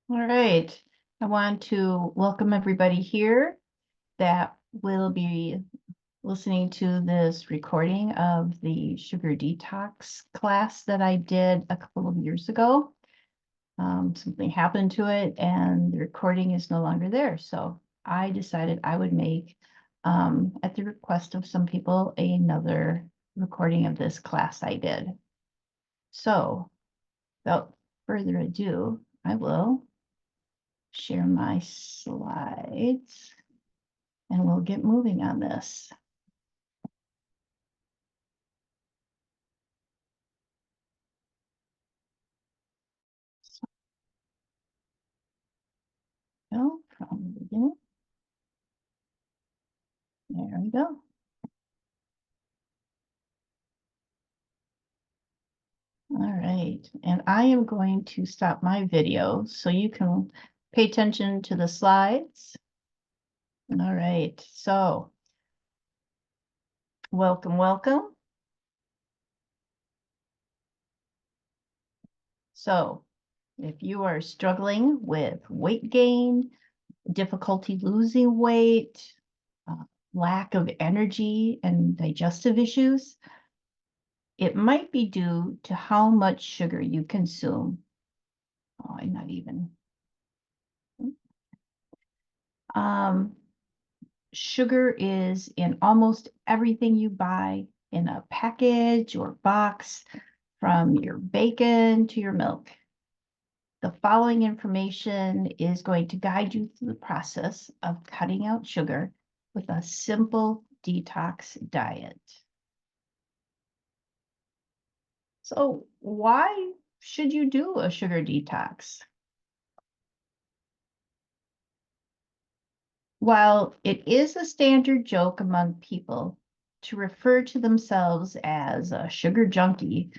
All right. I want to welcome everybody here that will be listening to this recording of the sugar detox class that I did a couple of years ago. Something happened to it and the recording is no longer there. So I decided I would make, at the request of some people, another recording of this class I did. So without further ado, I will share my slides and we'll get moving on this. So from the beginning, there we go. All right, and I am going to stop my video so you can pay attention to the slides. All right, so welcome. So if you are struggling with weight gain, difficulty losing weight, lack of energy and digestive issues, it might be due to how much sugar you consume. Oh, I'm not even. Sugar is in almost everything you buy in a package or box, from your bacon to your milk. The following information is going to guide you through the process of cutting out sugar with a simple detox diet. So why should you do a sugar detox? While it is a standard joke among people to refer to themselves as a sugar junkie,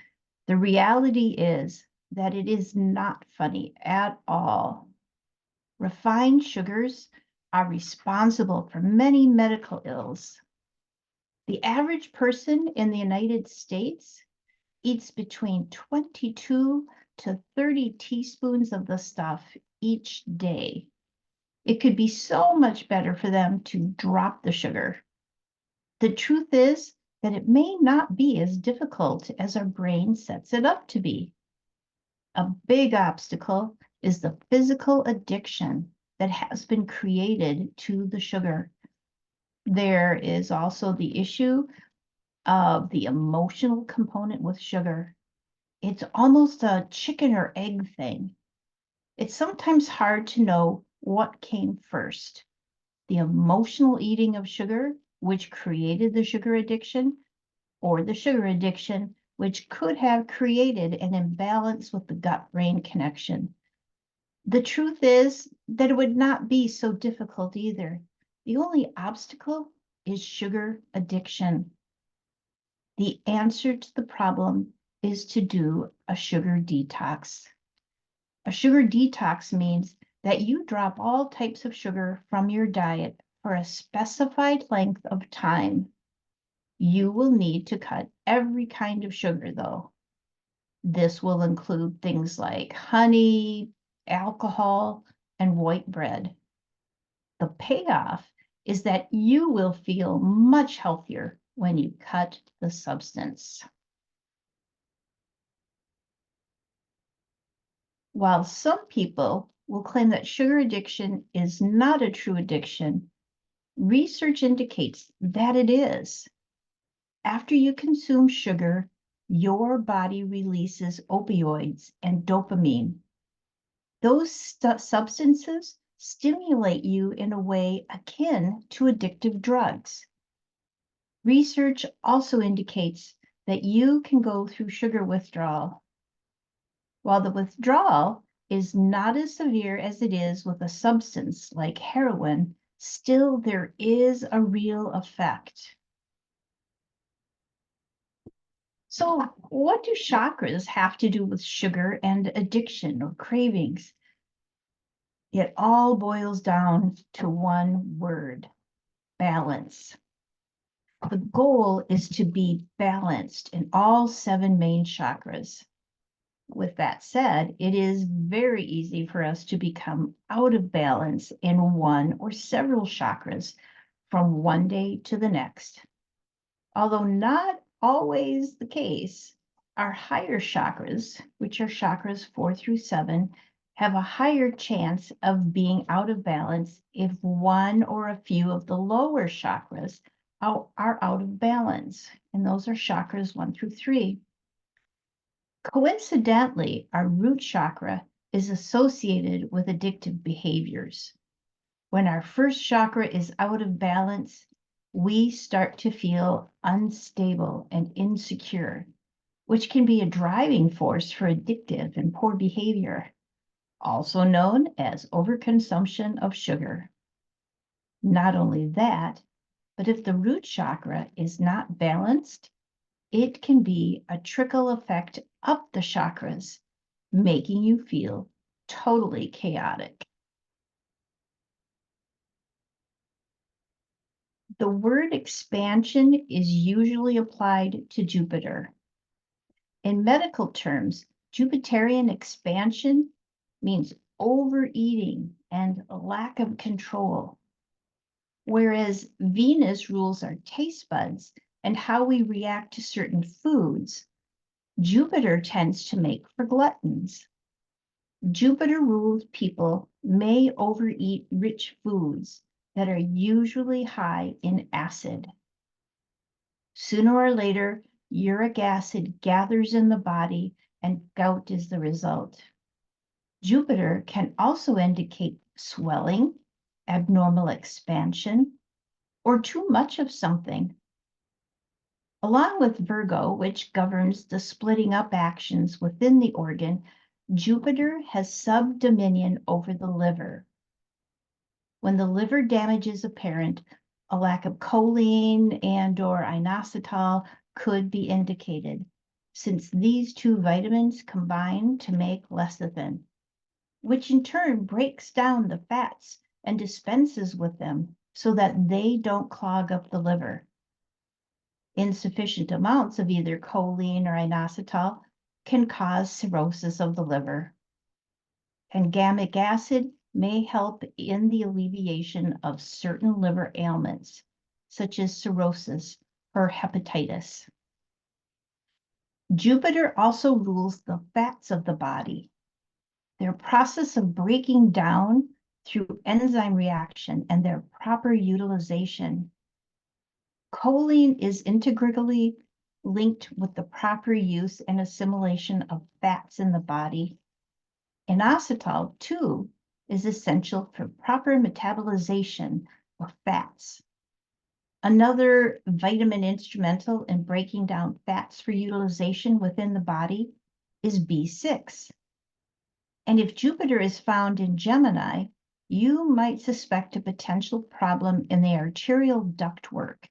the reality is that it is not funny at all. Refined sugars are responsible for many medical ills. The average person in the United States eats between 22 to 30 teaspoons of the stuff each day. It could be so much better for them to drop the sugar. The truth is that it may not be as difficult as our brain sets it up to be. A big obstacle is the physical addiction that has been created to the sugar. There is also the issue of the emotional component with sugar. It's almost a chicken or egg thing. It's sometimes hard to know what came first, the emotional eating of sugar, which created the sugar addiction, or the sugar addiction, which could have created an imbalance with the gut-brain connection. The truth is that it would not be so difficult either. The only obstacle is sugar addiction. The answer to the problem is to do a sugar detox. A sugar detox means that you drop all types of sugar from your diet for a specified length of time. You will need to cut every kind of sugar, though. This will include things like honey, alcohol, and white bread. The payoff is that you will feel much healthier when you cut the substance. While some people will claim that sugar addiction is not a true addiction, research indicates that it is. After you consume sugar, your body releases opioids and dopamine. Those substances stimulate you in a way akin to addictive drugs. Research also indicates that you can go through sugar withdrawal. While the withdrawal is not as severe as it is with a substance like heroin, still there is a real effect. So what do chakras have to do with sugar and addiction or cravings? It all boils down to one word: balance. The goal is to be balanced in all 7 main chakras. With that said, it is very easy for us to become out of balance in one or several chakras from one day to the next. Although not always the case, our higher chakras, which are chakras 4 through 7, have a higher chance of being out of balance if one or a few of the lower chakras are out of balance. And those are chakras 1 through 3. Coincidentally, our root chakra is associated with addictive behaviors. When our first chakra is out of balance, we start to feel unstable and insecure, which can be a driving force for addictive and poor behavior, also known as overconsumption of sugar. Not only that, but if the root chakra is not balanced, it can be a trickle effect up the chakras, making you feel totally chaotic. The word expansion is usually applied to Jupiter. In medical terms, Jupiterian expansion means overeating and a lack of control, whereas Venus rules our taste buds and how we react to certain foods. Jupiter tends to make for gluttons. Jupiter-ruled people may overeat rich foods that are usually high in acid. Sooner or later, uric acid gathers in the body and gout is the result. Jupiter can also indicate swelling, abnormal expansion, or too much of something. Along with Virgo, which governs the splitting up actions within the organ, Jupiter has subdominion over the liver. When the liver damage is apparent, a lack of choline and/or inositol could be indicated, since these two vitamins combine to make lecithin, which in turn breaks down the fats and dispenses with them so that they don't clog up the liver. Insufficient amounts of either choline or inositol can cause cirrhosis of the liver. Pangamic acid may help in the alleviation of certain liver ailments, such as cirrhosis or hepatitis. Jupiter also rules the fats of the body. Their process of breaking down through enzyme reaction and their proper utilization. Choline is integrally linked with the proper use and assimilation of fats in the body. Inositol, too, is essential for proper metabolization of fats. Another vitamin instrumental in breaking down fats for utilization within the body is B6. And if Jupiter is found in Gemini, you might suspect a potential problem in the arterial ductwork,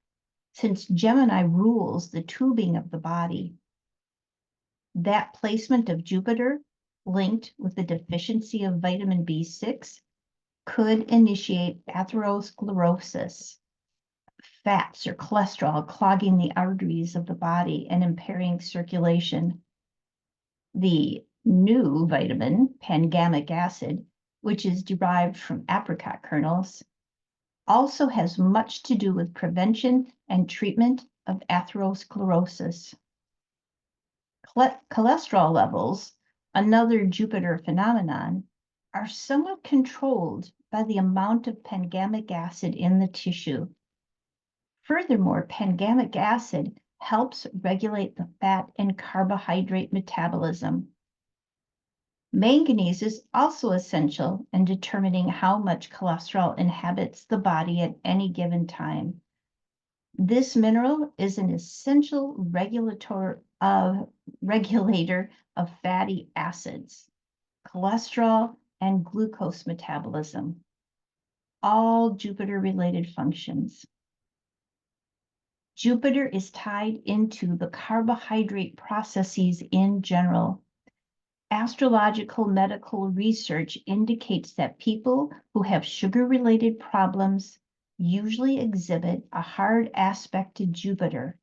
since Gemini rules the tubing of the body. That placement of Jupiter, linked with the deficiency of vitamin B6, could initiate atherosclerosis, fats or cholesterol clogging the arteries of the body and impairing circulation. The new vitamin, pangamic acid, which is derived from apricot kernels, also has much to do with prevention and treatment of atherosclerosis. Cholesterol levels, another Jupiter phenomenon, are somewhat controlled by the amount of pangamic acid in the tissue. Furthermore, pangamic acid helps regulate the fat and carbohydrate metabolism. Manganese is also essential in determining how much cholesterol inhabits the body at any given time. This mineral is an essential regulator of fatty acids, cholesterol, and glucose metabolism, all Jupiter-related functions. Jupiter is tied into the carbohydrate processes in general. Astrological medical research indicates that people who have sugar-related problems usually exhibit a hard aspect to Jupiter,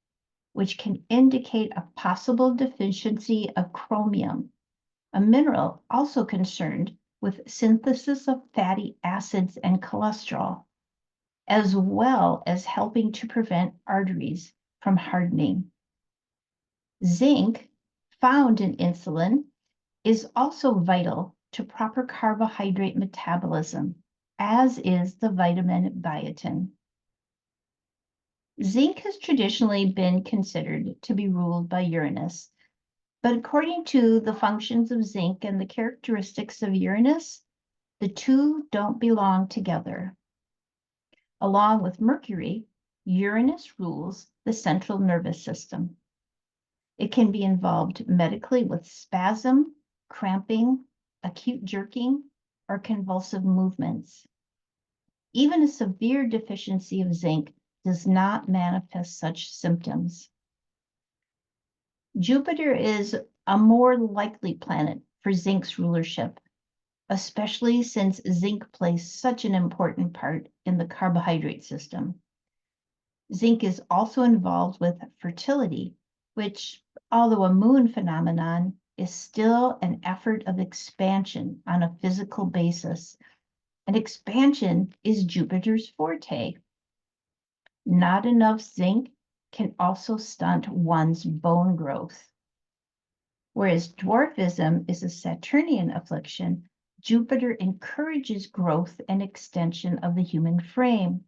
which can indicate a possible deficiency of chromium, a mineral also concerned with synthesis of fatty acids and cholesterol, as well as helping to prevent arteries from hardening. Zinc, found in insulin, is also vital to proper carbohydrate metabolism, as is the vitamin biotin. Zinc has traditionally been considered to be ruled by Uranus, but according to the functions of zinc and the characteristics of Uranus, the two don't belong together. Along with Mercury, Uranus rules the central nervous system. It can be involved medically with spasm, cramping, acute jerking, or convulsive movements. Even a severe deficiency of zinc does not manifest such symptoms. Jupiter is a more likely planet for zinc's rulership, especially since zinc plays such an important part in the carbohydrate system. Zinc is also involved with fertility, which, although a moon phenomenon, is still an effort of expansion on a physical basis. And expansion is Jupiter's forte. Not enough zinc can also stunt one's bone growth. Whereas dwarfism is a Saturnian affliction, Jupiter encourages growth and extension of the human frame.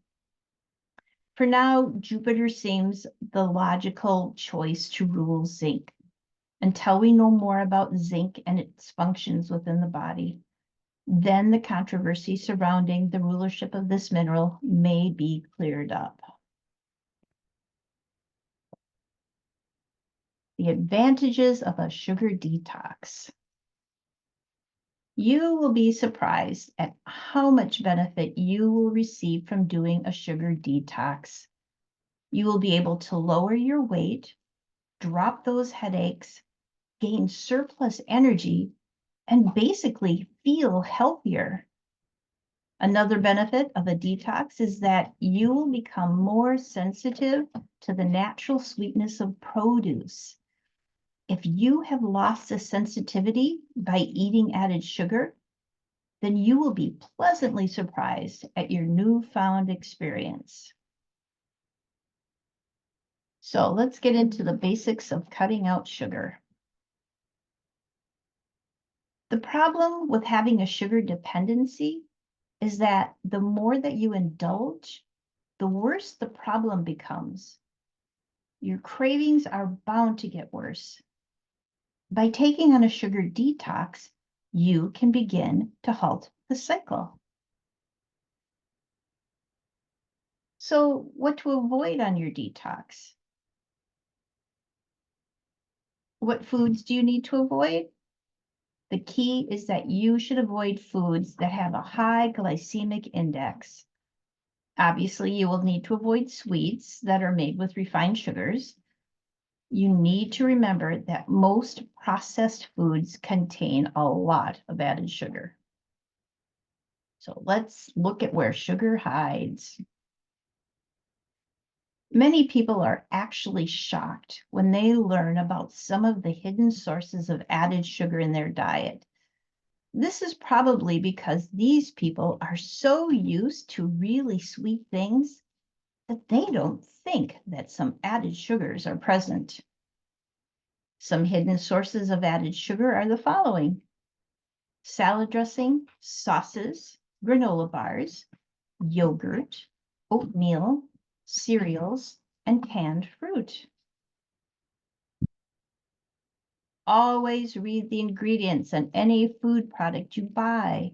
For now, Jupiter seems the logical choice to rule zinc until we know more about zinc and its functions within the body. Then the controversy surrounding the rulership of this mineral may be cleared up. The advantages of a sugar detox. You will be surprised at how much benefit you will receive from doing a sugar detox. You will be able to lower your weight, drop those headaches, gain surplus energy, and basically feel healthier. Another benefit of a detox is that you will become more sensitive to the natural sweetness of produce. If you have lost a sensitivity by eating added sugar, then you will be pleasantly surprised at your newfound experience. So let's get into the basics of cutting out sugar. The problem with having a sugar dependency is that the more that you indulge, the worse the problem becomes. Your cravings are bound to get worse. By taking on a sugar detox, you can begin to halt the cycle. So, what to avoid on your detox? What foods do you need to avoid? The key is that you should avoid foods that have a high glycemic index. Obviously, you will need to avoid sweets that are made with refined sugars. You need to remember that most processed foods contain a lot of added sugar. So let's look at where sugar hides. Many people are actually shocked when they learn about some of the hidden sources of added sugar in their diet. This is probably because these people are so used to really sweet things that they don't think that some added sugars are present. Some hidden sources of added sugar are the following: salad dressing, sauces, granola bars, yogurt, oatmeal, cereals, and canned fruit. Always read the ingredients on any food product you buy.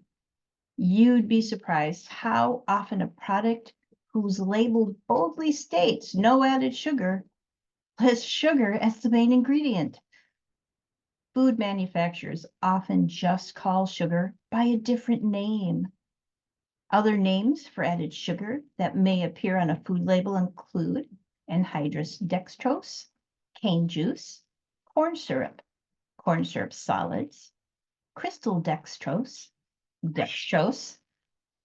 You'd be surprised how often a product whose label boldly states no added sugar lists sugar as the main ingredient. Food manufacturers often just call sugar by a different name. Other names for added sugar that may appear on a food label include anhydrous dextrose, cane juice, corn syrup solids, crystal dextrose,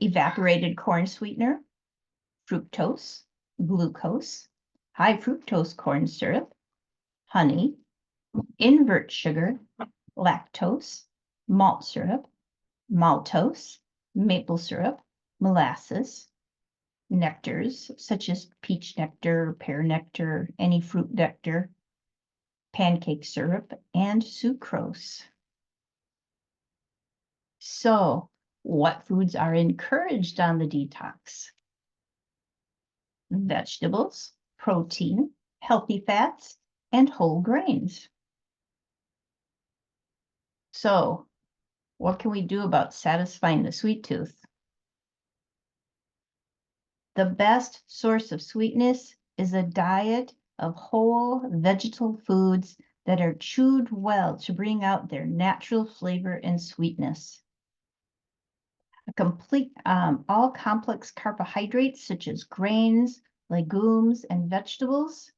evaporated corn sweetener, fructose, glucose, high fructose corn syrup, honey, invert sugar, lactose, malt syrup, maltose, maple syrup, molasses, nectars such as peach nectar, pear nectar, any fruit nectar, pancake syrup, and sucrose. So, what foods are encouraged on the detox? Vegetables, protein, healthy fats, and whole grains. So, what can we do about satisfying the sweet tooth? The best source of sweetness is a diet of whole vegetal foods that are chewed well to bring out their natural flavor and sweetness. All complex carbohydrates such as grains, legumes, and vegetables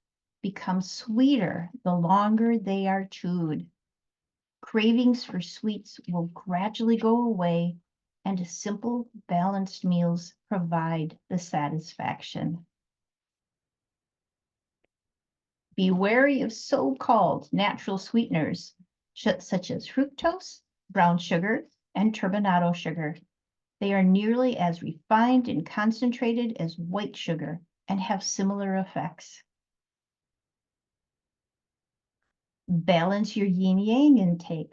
become sweeter the longer they are chewed. Cravings for sweets will gradually go away, and simple, balanced meals provide the satisfaction. Be wary of so-called natural sweeteners, such as fructose, brown sugar, and turbinado sugar. They are nearly as refined and concentrated as white sugar and have similar effects. Balance your yin-yang intake.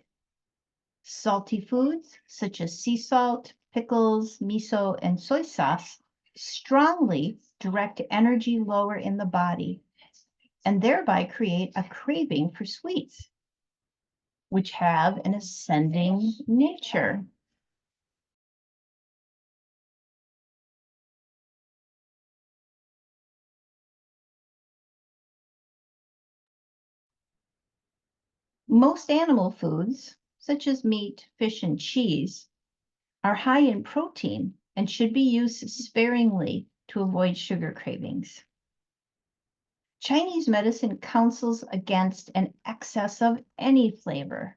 Salty foods such as sea salt, pickles, miso, and soy sauce strongly direct energy lower in the body and thereby create a craving for sweets, which have an ascending nature. Most animal foods, such as meat, fish, and cheese, are high in protein and should be used sparingly to avoid sugar cravings. Chinese medicine counsels against an excess of any flavor.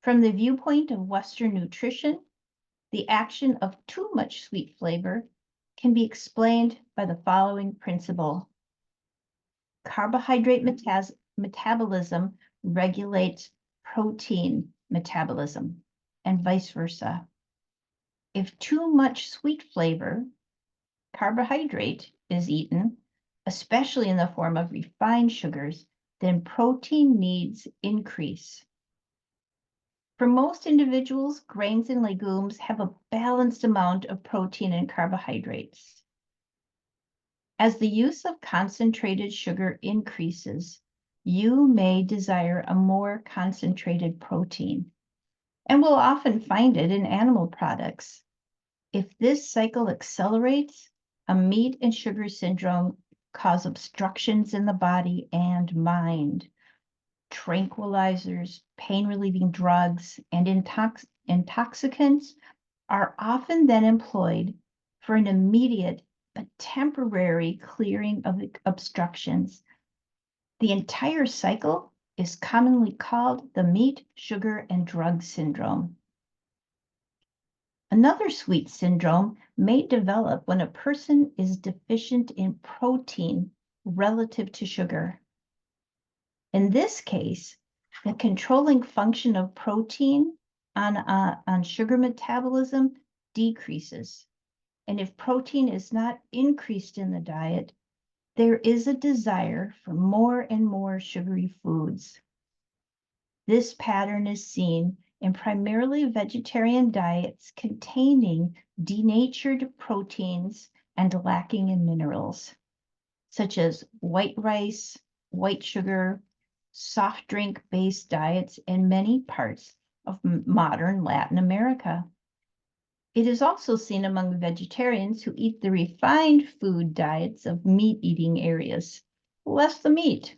From the viewpoint of Western nutrition, the action of too much sweet flavor can be explained by the following principle. Carbohydrate metabolism regulates protein metabolism, and vice versa. If too much sweet flavor, carbohydrate, is eaten, especially in the form of refined sugars, then protein needs increase. For most individuals, grains and legumes have a balanced amount of protein and carbohydrates. As the use of concentrated sugar increases, you may desire a more concentrated protein, and will often find it in animal products. If this cycle accelerates, a meat and sugar syndrome cause obstructions in the body and mind. Tranquilizers, pain-relieving drugs, and intoxicants are often then employed for an immediate but temporary clearing of obstructions. The entire cycle is commonly called the meat, sugar, and drug syndrome. Another sweet syndrome may develop when a person is deficient in protein relative to sugar. In this case, the controlling function of protein on sugar metabolism decreases. And if protein is not increased in the diet, there is a desire for more and more sugary foods. This pattern is seen in primarily vegetarian diets containing denatured proteins and lacking in minerals, such as white rice, white sugar, soft drink-based diets in many parts of modern Latin America. It is also seen among vegetarians who eat the refined food diets of meat-eating areas, less the meat.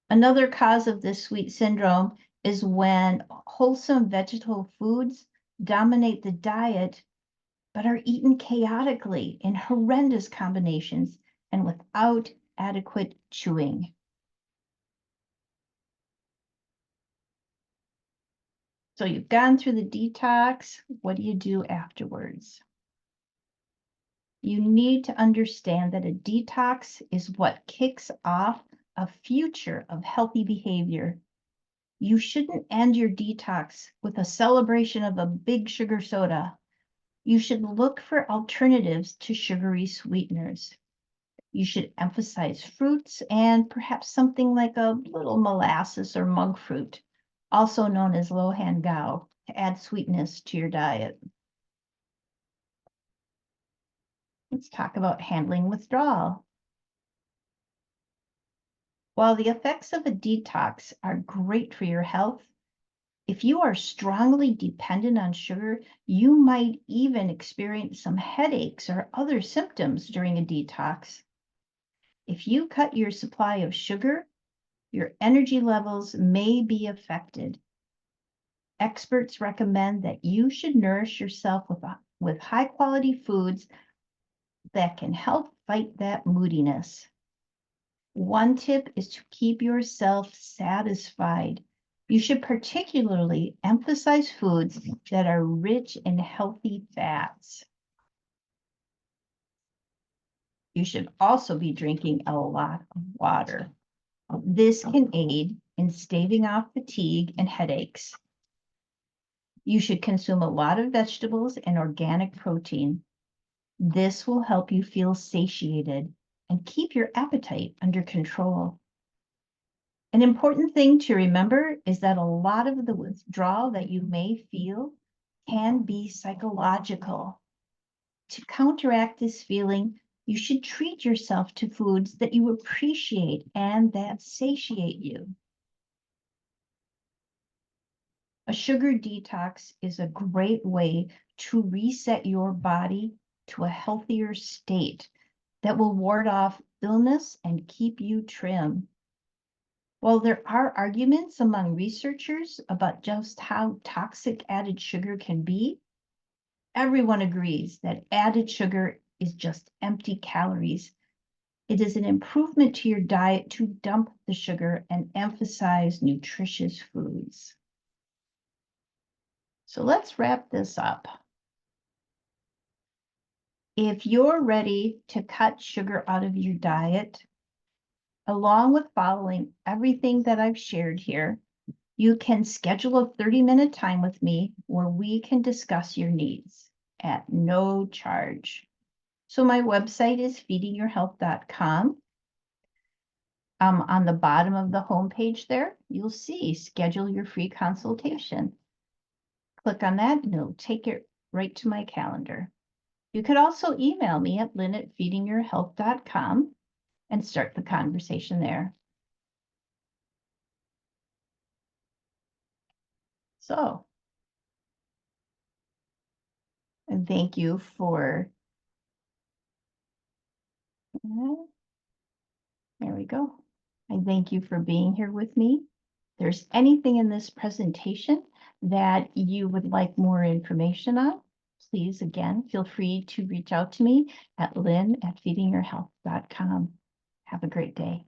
Another cause of this sweet syndrome is when wholesome vegetable foods dominate the diet, but are eaten chaotically in horrendous combinations and without adequate chewing. So you've gone through the detox. What do you do afterwards? You need to understand that a detox is what kicks off a future of healthy behavior. You shouldn't end your detox with a celebration of a big sugar soda. You should look for alternatives to sugary sweeteners. You should emphasize fruits and perhaps something like a little molasses or monk fruit, also known as lohan gao, to add sweetness to your diet. Let's talk about handling withdrawal. While the effects of a detox are great for your health, if you are strongly dependent on sugar, you might even experience some headaches or other symptoms during a detox. If you cut your supply of sugar, your energy levels may be affected. Experts recommend that you should nourish yourself with high quality foods that can help fight that moodiness. One tip is to keep yourself satisfied. You should particularly emphasize foods that are rich in healthy fats. You should also be drinking a lot of water. This can aid in staving off fatigue and headaches. You should consume a lot of vegetables and organic protein. This will help you feel satiated and keep your appetite under control. An important thing to remember is that a lot of the withdrawal that you may feel can be psychological. To counteract this feeling, you should treat yourself to foods that you appreciate and that satiate you. A sugar detox is a great way to reset your body to a healthier state that will ward off illness and keep you trim. While there are arguments among researchers about just how toxic added sugar can be, everyone agrees that added sugar is just empty calories. It is an improvement to your diet to dump the sugar and emphasize nutritious foods. So let's wrap this up. If you're ready to cut sugar out of your diet, along with following everything that I've shared here, you can schedule a 30-minute time with me where we can discuss your needs at no charge. So my website is feedingyourhealth.com. On the bottom of the homepage there, you'll see schedule your free consultation. Click on that and it'll take it right to my calendar. You could also email me at lynn@feedingyourhealth.com and start the conversation there. So, and thank you for, there we go. I thank you for being here with me. If there's anything in this presentation that you would like more information on, please, again, feel free to reach out to me at lynn@feedingyourhealth.com. Have a great day.